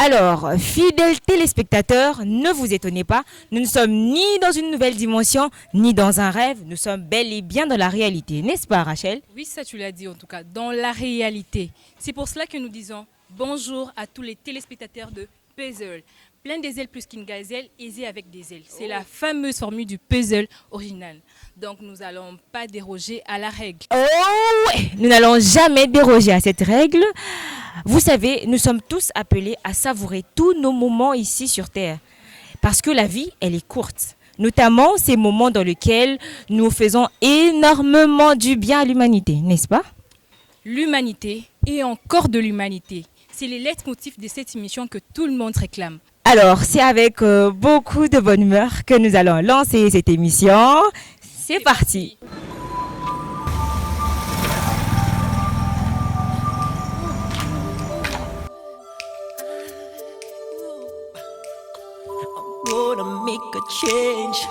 Alors, fidèles téléspectateurs, ne vous étonnez pas, nous ne sommes ni dans une nouvelle dimension, ni dans un rêve, nous sommes bel et bien dans la réalité, n'est-ce pas Rachel? Oui, ça tu l'as dit en tout cas, dans la réalité. C'est pour cela que nous disons bonjour à tous les téléspectateurs de Puzzle. Plein des ailes plus qu'une gazelle, aisé avec des ailes. C'est la fameuse formule du puzzle original. Donc nous n'allons pas déroger à la règle. Oh ouais, nous n'allons jamais déroger à cette règle. Vous savez, nous sommes tous appelés à savourer tous nos moments ici sur Terre. Parce que la vie, elle est courte. Notamment ces moments dans lesquels nous faisons énormément du bien à l'humanité, n'est-ce pas? L'humanité et encore de l'humanité. C'est les leitmotifs de cette émission que tout le monde réclame. Alors, c'est avec beaucoup de bonne humeur que nous allons lancer cette émission. C'est parti. Gonna make a change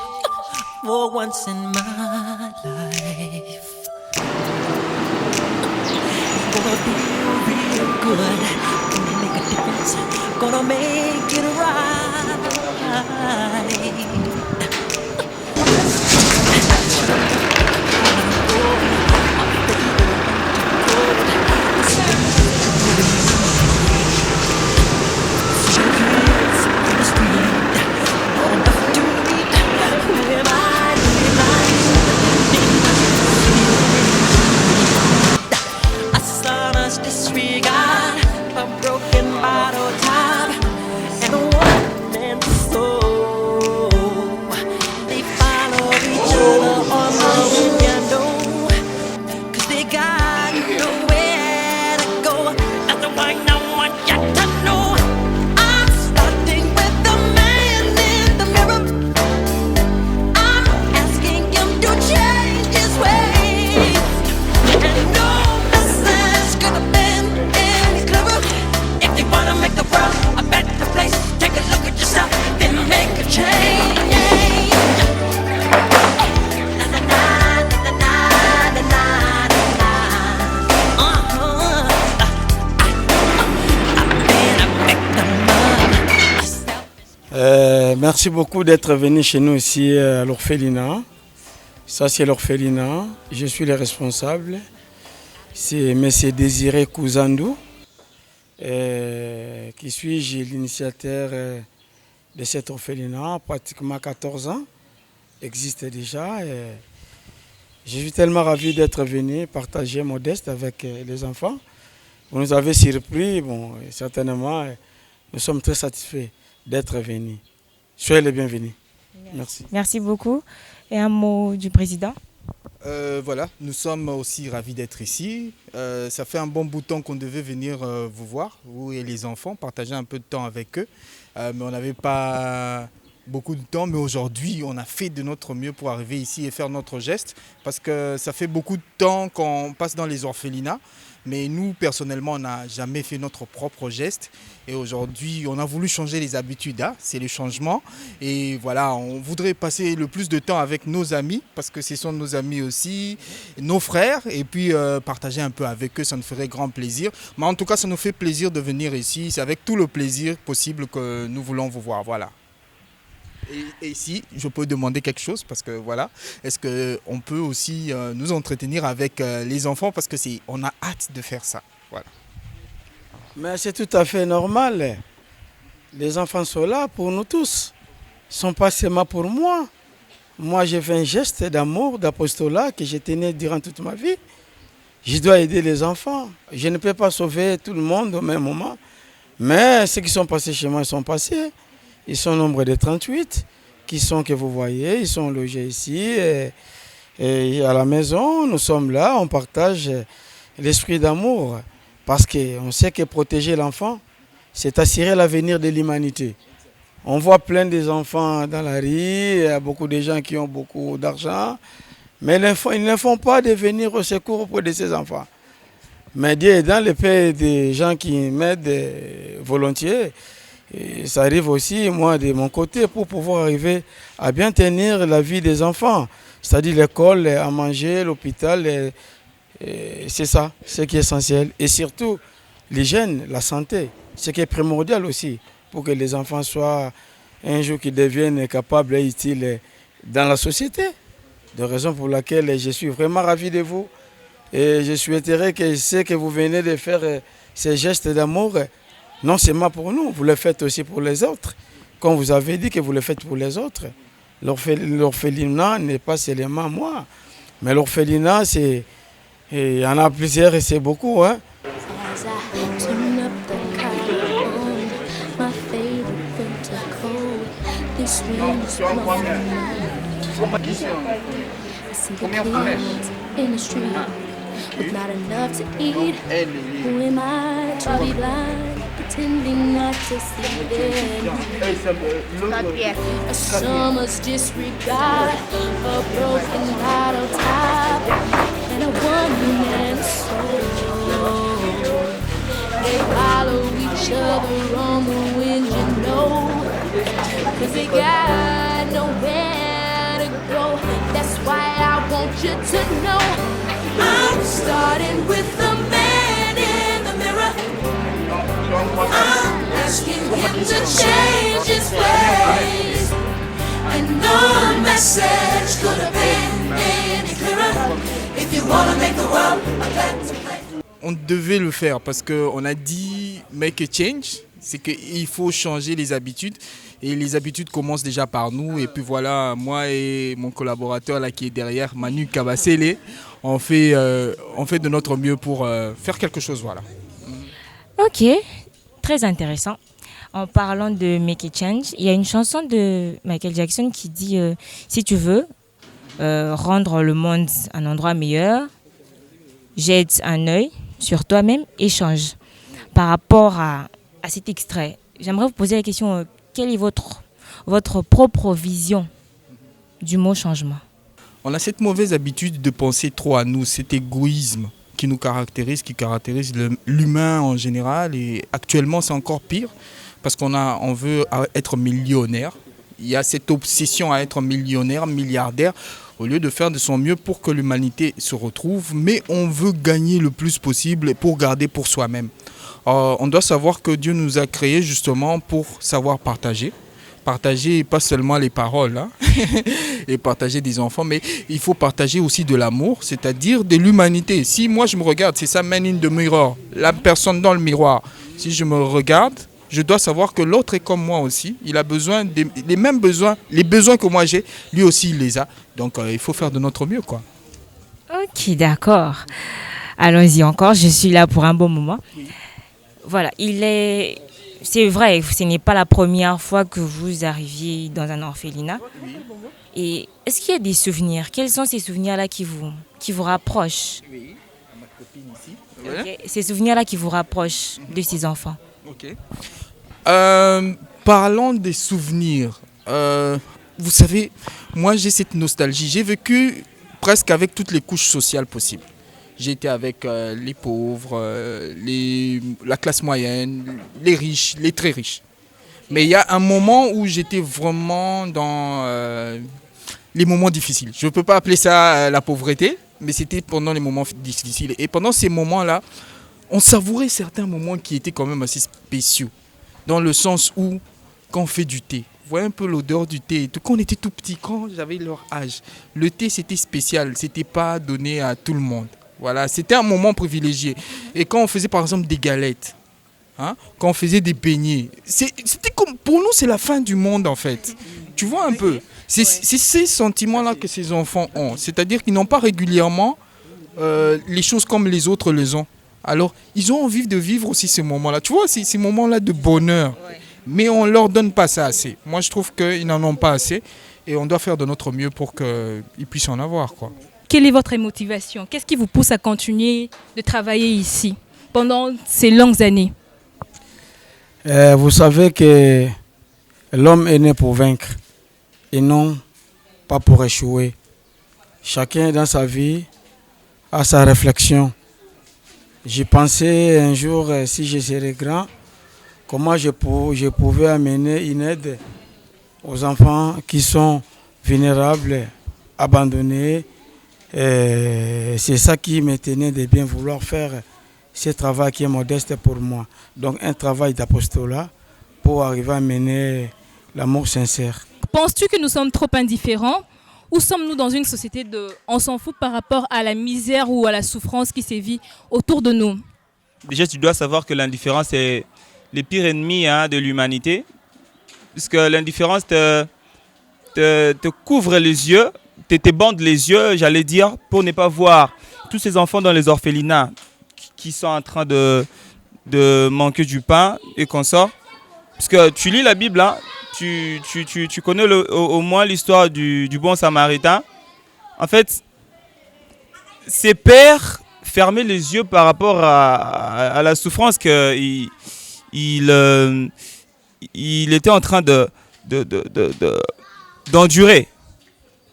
for once in my life. Gonna feel real good. Gonna make a difference. Gonna make it right. Disregard a broken bottle top and a one man soul. They follow each other on the window, 'cause they got nowhere to go. That's the one I want you to know. I'm starting with the man in the mirror. I'm asking him to change his ways. And no message could have been any clearer. If you wanna make the world a better place, take a look at yourself, then make a change. Na, na, na, na, na, na, na, na. I've been a victim of myself. Merci beaucoup d'être venu chez nous ici à l'orphelinat. Ça, c'est l'orphelinat. Je suis le responsable. C'est M. Désiré Kouzandou, qui suis-je l'initiateur de cet orphelinat. Pratiquement 14 ans existe déjà. Je suis tellement ravi d'être venu partager Modeste avec les enfants. Vous nous avez surpris. Bon, certainement, nous sommes très satisfaits d'être venus. Soyez les bienvenus. Merci. Merci beaucoup. Et un mot du président? Voilà, nous sommes aussi ravis d'être ici. Ça fait un bon bout de temps qu'on devait venir vous voir, vous et les enfants, partager un peu de temps avec eux. Mais on n'avait pas beaucoup de temps. Mais aujourd'hui, on a fait de notre mieux pour arriver ici et faire notre geste. Parce que ça fait beaucoup de temps qu'on passe dans les orphelinats. Mais nous, personnellement, on n'a jamais fait notre propre geste. Et aujourd'hui, on a voulu changer les habitudes. Hein. C'est le changement. Et voilà, on voudrait passer le plus de temps avec nos amis, parce que ce sont nos amis aussi, nos frères. Et puis partager un peu avec eux, ça nous ferait grand plaisir. Mais en tout cas, ça nous fait plaisir de venir ici. C'est avec tout le plaisir possible que nous voulons vous voir. Voilà. Et ici, je peux demander quelque chose parce que voilà, est-ce qu'on peut aussi nous entretenir avec les enfants parce que on a hâte de faire ça. Voilà. Mais c'est tout à fait normal. Les enfants sont là pour nous tous. Ils ne sont pas seulement pour moi. Moi, j'ai fait un geste d'amour, d'apostolat que j'ai tenu durant toute ma vie. Je dois aider les enfants. Je ne peux pas sauver tout le monde au même moment. Mais ceux qui sont passés chez moi, ils sont passés. Ils sont au nombre de 38 que vous voyez. Ils sont logés ici. Et à la maison, nous sommes là. On partage l'esprit d'amour. Parce qu'on sait que protéger l'enfant, c'est assurer l'avenir de l'humanité. On voit plein des enfants dans la rue. Il y a beaucoup de gens qui ont beaucoup d'argent. Mais ils ne font pas de venir au secours auprès de ces enfants. Mais Dieu est dans le pays des gens qui m'aident volontiers. Et ça arrive aussi, moi, de mon côté, pour pouvoir arriver à bien tenir la vie des enfants. C'est-à-dire l'école, à manger, l'hôpital. C'est ça, ce qui est essentiel. Et surtout, l'hygiène, la santé, ce qui est primordial aussi pour que les enfants soient un jour qu'ils deviennent capables et utiles dans la société. De raison pour laquelle je suis vraiment ravi de vous et je souhaiterais que ce que vous venez de faire, ces gestes d'amour, non seulement pour nous, vous le faites aussi pour les autres. Comme vous avez dit que vous le faites pour les autres. L'orphelinat n'est pas seulement moi, mais l'orphelinat, il y en a plusieurs et c'est beaucoup. Hein. As I turn up the collar on my favorite winter coat, this wind is blowing. I see the kids in the street with not enough to eat. Who am I to be blind, pretending not to see them? A summer's disregard, a broken bottle top, and a one-man soul. They follow each other on the wind, you know, 'cause they got nowhere to go. That's why I want you to know I'm starting with the man in the mirror. I'm asking him to change his ways, and no message could have been any clearer. If you wanna make the world a better place. On devait le faire parce qu'on a dit make a change, c'est qu'il faut changer les habitudes et les habitudes commencent déjà par nous. Et puis voilà, moi et mon collaborateur là qui est derrière, Manu Kabasele, on fait de notre mieux pour faire quelque chose. Voilà. Ok, très intéressant. En parlant de Make a Change, il y a une chanson de Michael Jackson qui dit si tu veux rendre le monde un endroit meilleur, jette un œil sur toi-même et change. Par rapport à cet extrait, j'aimerais vous poser la question, quelle est votre propre vision du mot changement? On a cette mauvaise habitude de penser trop à nous, cet égoïsme qui nous caractérise, qui caractérise l'humain en général. Et actuellement, c'est encore pire parce on veut être millionnaire. Il y a cette obsession à être millionnaire, milliardaire, au lieu de faire de son mieux pour que l'humanité se retrouve. Mais on veut gagner le plus possible pour garder pour soi-même. On doit savoir que Dieu nous a créés justement pour savoir partager. Partager pas seulement les paroles hein, et partager des enfants, mais il faut partager aussi de l'amour, c'est-à-dire de l'humanité. Si moi je me regarde, c'est ça, man in the mirror, la personne dans le miroir. Si je me regarde, je dois savoir que l'autre est comme moi aussi. Il a besoin les mêmes besoins, les besoins que moi j'ai, lui aussi il les a. Donc il faut faire de notre mieux, quoi. Ok, d'accord. Allons-y encore, je suis là pour un bon moment. Voilà, c'est vrai, ce n'est pas la première fois que vous arriviez dans un orphelinat. Et est-ce qu'il y a des souvenirs? Quels sont ces souvenirs-là qui vous rapprochent? Oui, à ma copine ici. Okay. Ces souvenirs-là qui vous rapprochent de ces enfants. Ok. Parlons des souvenirs. Vous savez, moi j'ai cette nostalgie. J'ai vécu presque avec toutes les couches sociales possibles. J'ai été avec les pauvres, la classe moyenne, les riches, les très riches. Mais il y a un moment où j'étais vraiment dans les moments difficiles. Je ne peux pas appeler ça la pauvreté, mais c'était pendant les moments difficiles. Et pendant ces moments-là, on savourait certains moments qui étaient quand même assez spéciaux. Dans le sens où, quand on fait du thé, vous voyez un peu l'odeur du thé. Quand on était tout petit, quand j'avais leur âge, le thé c'était spécial, c'était pas donné à tout le monde. Voilà, c'était un moment privilégié. Et quand on faisait par exemple des galettes, hein, quand on faisait des beignets, c'était comme, pour nous c'est la fin du monde en fait. Tu vois un peu, c'est ces sentiments-là que ces enfants ont. C'est-à-dire qu'ils n'ont pas régulièrement les choses comme les autres les ont. Alors, ils ont envie de vivre aussi ces moments-là. Tu vois, ces moments-là de bonheur. Ouais. Mais on ne leur donne pas ça assez. Moi, je trouve qu'ils n'en ont pas assez. Et on doit faire de notre mieux pour qu'ils puissent en avoir, quoi. Quelle est votre motivation? Qu'est-ce qui vous pousse à continuer de travailler ici pendant ces longues années? Vous savez que l'homme est né pour vaincre et non pas pour échouer. Chacun dans sa vie a sa réflexion. J'ai pensé un jour, si je serais grand, comment je pouvais amener une aide aux enfants qui sont vulnérables, abandonnés. C'est ça qui me tenait de bien vouloir faire ce travail qui est modeste pour moi. Donc un travail d'apostolat pour arriver à mener l'amour sincère. Penses-tu que nous sommes trop indifférents ou sommes-nous dans une société de on s'en fout par rapport à la misère ou à la souffrance qui sévit autour de nous? Déjà, tu dois savoir que l'indifférence est le pire ennemi de l'humanité, puisque l'indifférence te couvre les yeux, te bande les yeux, j'allais dire, pour ne pas voir tous ces enfants dans les orphelinats qui sont en train de manquer du pain et consorts. Parce que tu lis la Bible, hein, tu connais au moins l'histoire du bon samaritain. En fait, ses pères fermaient les yeux par rapport à la souffrance qu'il était en train d'endurer.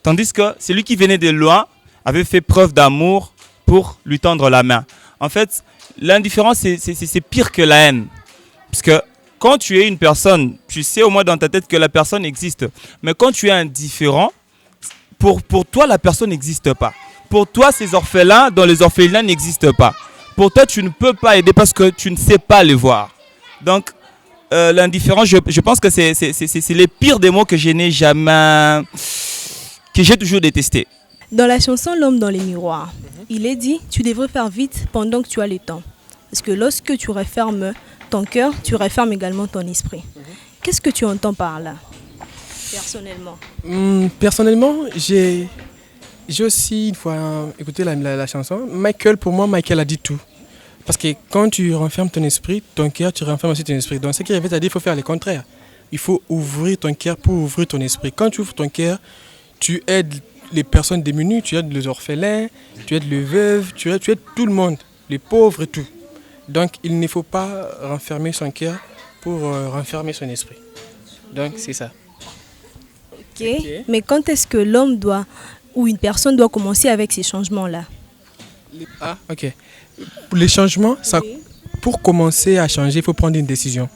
Tandis que celui qui venait de loin avait fait preuve d'amour pour lui tendre la main. En fait, l'indifférence, c'est pire que la haine. Parce que quand tu es une personne, tu sais au moins dans ta tête que la personne existe. Mais quand tu es indifférent, pour toi, la personne n'existe pas. Pour toi, ces orphelins dans les orphelinats n'existent pas. Pour toi, tu ne peux pas aider parce que tu ne sais pas les voir. Donc, l'indifférence, je pense que c'est les pires des mots que je n'ai jamais... que j'ai toujours détesté. Dans la chanson L'homme dans les miroirs, il est dit « Tu devrais faire vite pendant que tu as le temps. Parce que lorsque tu refermes ton cœur, tu refermes également ton esprit. » Qu'est-ce que tu entends par là, personnellement? Personnellement, j'ai aussi une fois écouté la chanson. Pour moi, Michael a dit tout. Parce que quand tu renfermes ton esprit, ton cœur, tu renfermes aussi ton esprit. Donc ce qui revient à dire, il faut faire le contraire. Il faut ouvrir ton cœur pour ouvrir ton esprit. Quand tu ouvres ton cœur, tu aides les personnes démunies, tu aides les orphelins, tu aides les veuves, tu aides tout le monde, les pauvres et tout. Donc il ne faut pas renfermer son cœur pour renfermer son esprit. Donc c'est ça. Ok. Mais quand est-ce que l'homme doit, ou une personne doit commencer avec ces changements-là? Ah, ok. Les changements, pour commencer à changer, il faut prendre une décision.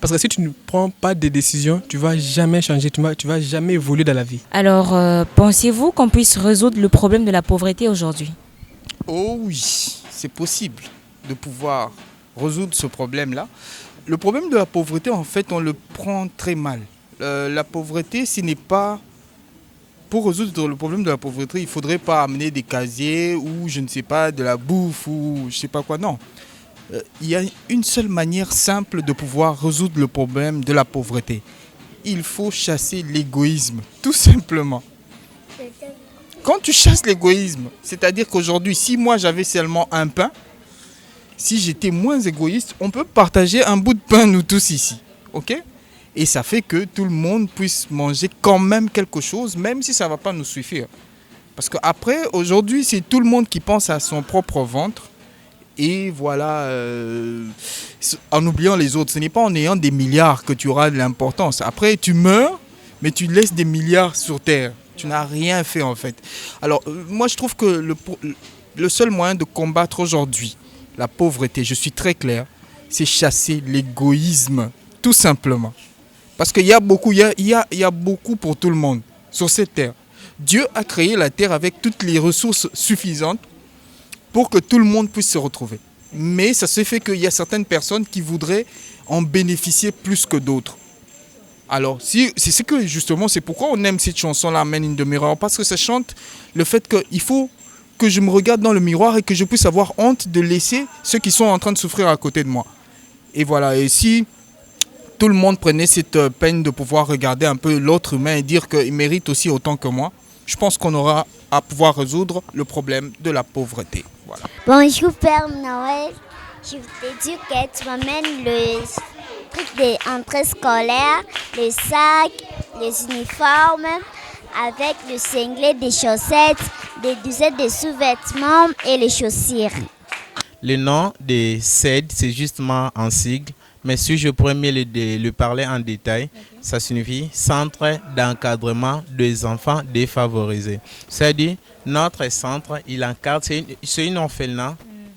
Parce que si tu ne prends pas de décision, tu ne vas jamais changer, tu ne vas jamais évoluer dans la vie. Alors, pensez-vous qu'on puisse résoudre le problème de la pauvreté aujourd'hui? Oh oui, c'est possible de pouvoir résoudre ce problème-là. Le problème de la pauvreté, en fait, on le prend très mal. La pauvreté, ce n'est pas... Pour résoudre le problème de la pauvreté, il ne faudrait pas amener des casiers ou, je ne sais pas, de la bouffe ou je ne sais pas quoi, non. Il y a une seule manière simple de pouvoir résoudre le problème de la pauvreté. Il faut chasser l'égoïsme, tout simplement. Quand tu chasses l'égoïsme, c'est-à-dire qu'aujourd'hui, si moi j'avais seulement un pain, si j'étais moins égoïste, on peut partager un bout de pain nous tous ici, ok? Et ça fait que tout le monde puisse manger quand même quelque chose, même si ça ne va pas nous suffire. Parce qu'après, aujourd'hui, c'est tout le monde qui pense à son propre ventre. Et voilà, en oubliant les autres. Ce n'est pas en ayant des milliards que tu auras de l'importance. Après, tu meurs, mais tu laisses des milliards sur Terre. Tu n'as rien fait en fait. Alors, moi, je trouve que le seul moyen de combattre aujourd'hui la pauvreté, je suis très clair, c'est chasser l'égoïsme, tout simplement. Parce qu'il y a beaucoup, il y a beaucoup pour tout le monde sur cette Terre. Dieu a créé la Terre avec toutes les ressources suffisantes pour que tout le monde puisse se retrouver. Mais ça se fait qu'il y a certaines personnes qui voudraient en bénéficier plus que d'autres. Alors, c'est ce que justement, c'est pourquoi on aime cette chanson-là, Man in the Mirror, parce que ça chante le fait qu'il faut que je me regarde dans le miroir et que je puisse avoir honte de laisser ceux qui sont en train de souffrir à côté de moi. Et voilà, et si tout le monde prenait cette peine de pouvoir regarder un peu l'autre humain et dire qu'il mérite aussi autant que moi, je pense qu'on aura à pouvoir résoudre le problème de la pauvreté. Voilà. Bonjour Père Noël, je voudrais dire que tu m'amènes le truc des entrées scolaires, les sacs, les uniformes, avec le singlet, des chaussettes, des dizaines de sous-vêtements et les chaussures. Le nom de CED, c'est justement un sigle, mais si je pourrais mieux le parler en détail, ça signifie Centre d'encadrement des enfants défavorisés. C'est-à-dire, notre centre, il encadre, c'est une orphelinat,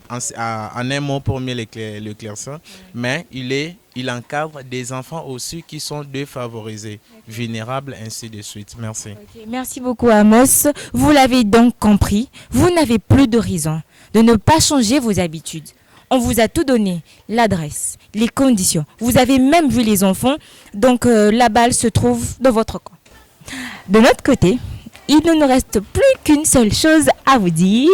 en un mot pour mieux l'éclaircir, mais il encadre des enfants aussi qui sont défavorisés, vulnérables, ainsi de suite. Merci. Okay, merci beaucoup Amos. Vous l'avez donc compris, vous n'avez plus de raison de ne pas changer vos habitudes. On vous a tout donné, l'adresse, les conditions. Vous avez même vu les enfants, donc la balle se trouve dans votre camp. De notre côté, il ne nous reste plus qu'une seule chose à vous dire.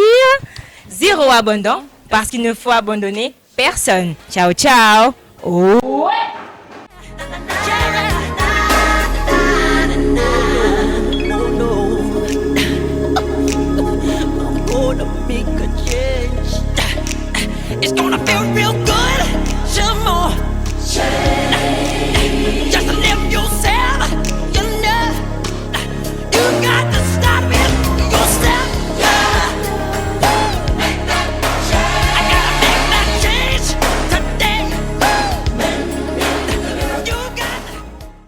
0 abandon, parce qu'il ne faut abandonner personne. Ciao, ciao. Oh. It's gonna feel real good.